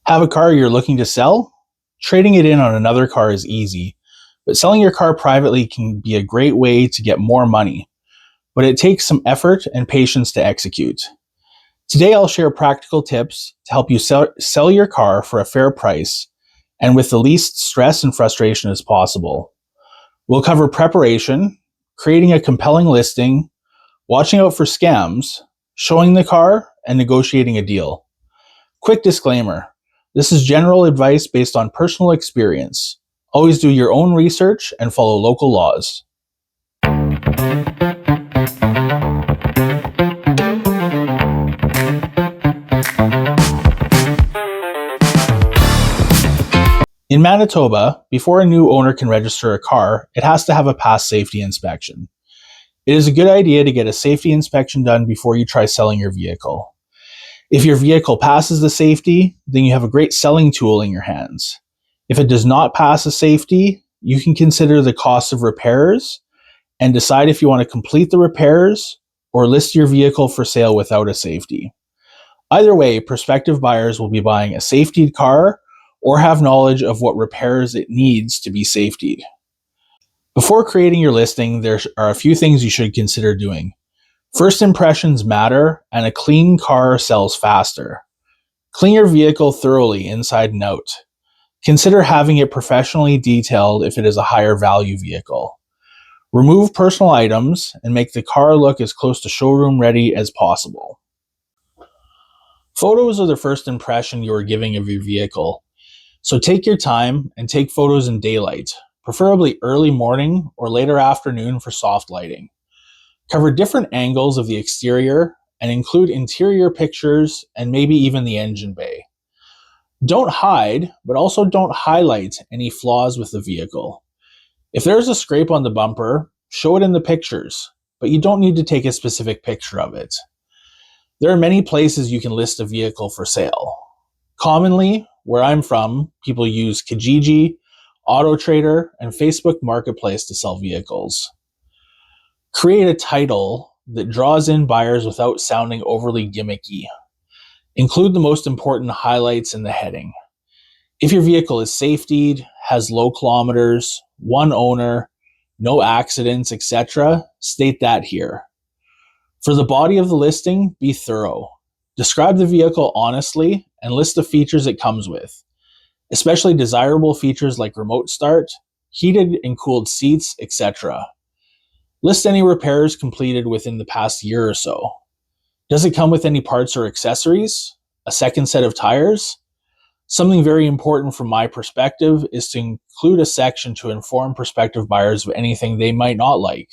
Have a car you're looking to sell? Trading it in on another car is easy, but selling your car privately can be a great way to get more money, but it takes some effort and patience to execute. Today, I'll share practical tips to help you sell your car for a fair price and with the least stress and frustration as possible. We'll cover preparation, creating a compelling listing, watching out for scams, showing the car, and negotiating a deal. Quick disclaimer: this is general advice based on personal experience. Always do your own research and follow local laws. In Manitoba, before a new owner can register a car, it has to have a past safety inspection. It is a good idea to get a safety inspection done before you try selling your vehicle. If your vehicle passes the safety, then you have a great selling tool in your hands. If it does not pass the safety, you can consider the cost of repairs and decide if you want to complete the repairs or list your vehicle for sale without a safety. Either way, prospective buyers will be buying a safetied car or have knowledge of what repairs it needs to be safetied. Before creating your listing, there are a few things you should consider doing. First impressions matter, and a clean car sells faster. Clean your vehicle thoroughly inside and out. Consider having it professionally detailed if it is a higher value vehicle. Remove personal items and make the car look as close to showroom ready as possible. Photos are the first impression you are giving of your vehicle. So take your time and take photos in daylight, preferably early morning or later afternoon for soft lighting. Cover different angles of the exterior and include interior pictures and maybe even the engine bay. Don't hide, but also don't highlight any flaws with the vehicle. If there's a scrape on the bumper, show it in the pictures, but you don't need to take a specific picture of it. There are many places you can list a vehicle for sale. Commonly, where I'm from, people use Kijiji, AutoTrader, and Facebook Marketplace to sell vehicles. Create a title that draws in buyers without sounding overly gimmicky. Include the most important highlights in the heading. If your vehicle is safetied, has low kilometers, one owner, no accidents, etc., state that here. For the body of the listing, be thorough. Describe the vehicle honestly and list the features it comes with, especially desirable features like remote start, heated and cooled seats, etc. List any repairs completed within the past year or so. Does it come with any parts or accessories? A second set of tires? Something very important from my perspective is to include a section to inform prospective buyers of anything they might not like.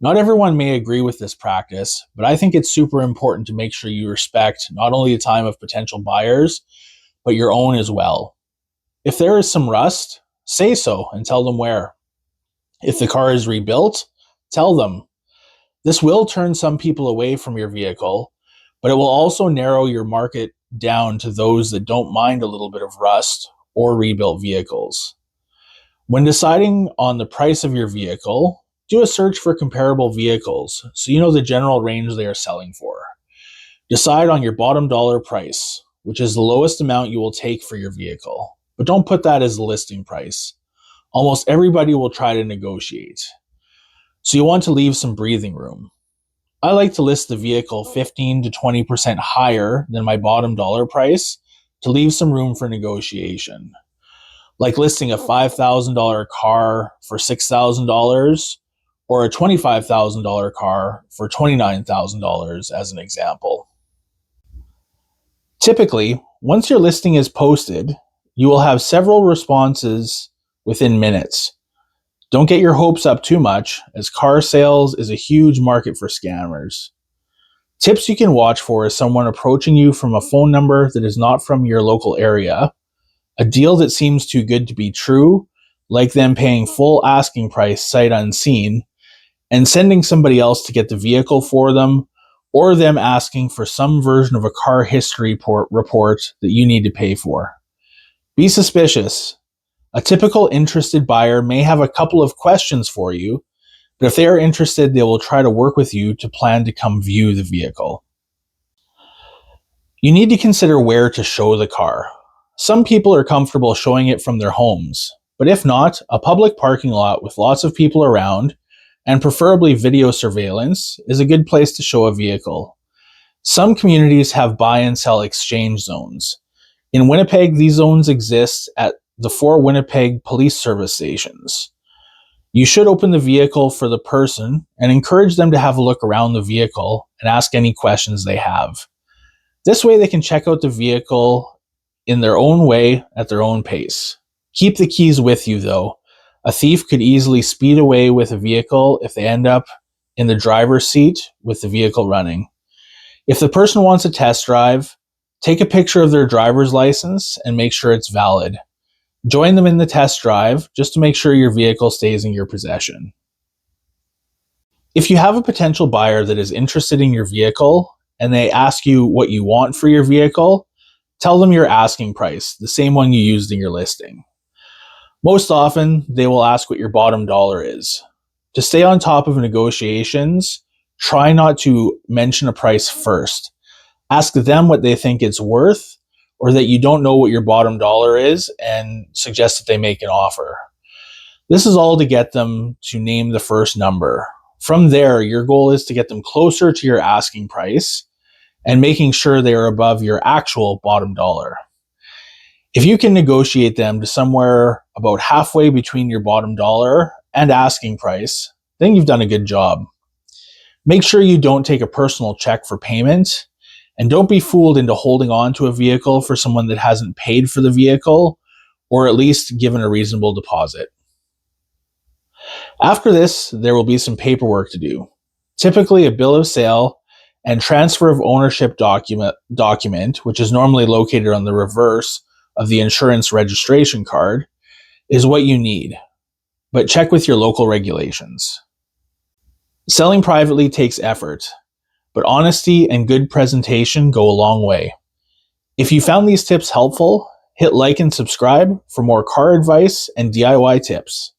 Not everyone may agree with this practice, but I think it's super important to make sure you respect not only the time of potential buyers, but your own as well. If there is some rust, say so and tell them where. If the car is rebuilt, tell them. This will turn some people away from your vehicle, but it will also narrow your market down to those that don't mind a little bit of rust or rebuilt vehicles. When deciding on the price of your vehicle, do a search for comparable vehicles so you know the general range they are selling for. Decide on your bottom dollar price, which is the lowest amount you will take for your vehicle, but don't put that as the listing price. Almost everybody will try to negotiate. So you want to leave some breathing room. I like to list the vehicle 15 to 20% higher than my bottom dollar price to leave some room for negotiation. Like listing a $5,000 car for $6,000 or a $25,000 car for $29,000 as an example. Typically, once your listing is posted, you will have several responses within minutes. Don't get your hopes up too much, as car sales is a huge market for scammers. Tips you can watch for is someone approaching you from a phone number that is not from your local area, a deal that seems too good to be true, like them paying full asking price sight unseen, and sending somebody else to get the vehicle for them, or them asking for some version of a car history report that you need to pay for. Be suspicious. A typical interested buyer may have a couple of questions for you, but if they are interested, they will try to work with you to plan to come view the vehicle. You need to consider where to show the car. Some people are comfortable showing it from their homes, but if not, a public parking lot with lots of people around, and preferably video surveillance, is a good place to show a vehicle. Some communities have buy and sell exchange zones. In Winnipeg, these zones exist at the 4 Winnipeg police service stations. You should open the vehicle for the person and encourage them to have a look around the vehicle and ask any questions they have. This way they can check out the vehicle in their own way at their own pace. Keep the keys with you though. A thief could easily speed away with a vehicle if they end up in the driver's seat with the vehicle running. If the person wants a test drive, take a picture of their driver's license and make sure it's valid. Join them in the test drive just to make sure your vehicle stays in your possession. If you have a potential buyer that is interested in your vehicle and they ask you what you want for your vehicle, tell them your asking price, the same one you used in your listing. Most often, they will ask what your bottom dollar is. To stay on top of negotiations, try not to mention a price first. Ask them what they think it's worth, or that you don't know what your bottom dollar is, and suggest that they make an offer. This is all to get them to name the first number. From there, your goal is to get them closer to your asking price and making sure they are above your actual bottom dollar. If you can negotiate them to somewhere about halfway between your bottom dollar and asking price, then you've done a good job. Make sure you don't take a personal check for payment, and don't be fooled into holding on to a vehicle for someone that hasn't paid for the vehicle or at least given a reasonable deposit. After this, there will be some paperwork to do. Typically a bill of sale and transfer of ownership document, which is normally located on the reverse of the insurance registration card, is what you need. But check with your local regulations. Selling privately takes effort, but honesty and good presentation go a long way. If you found these tips helpful, hit like and subscribe for more car advice and DIY tips.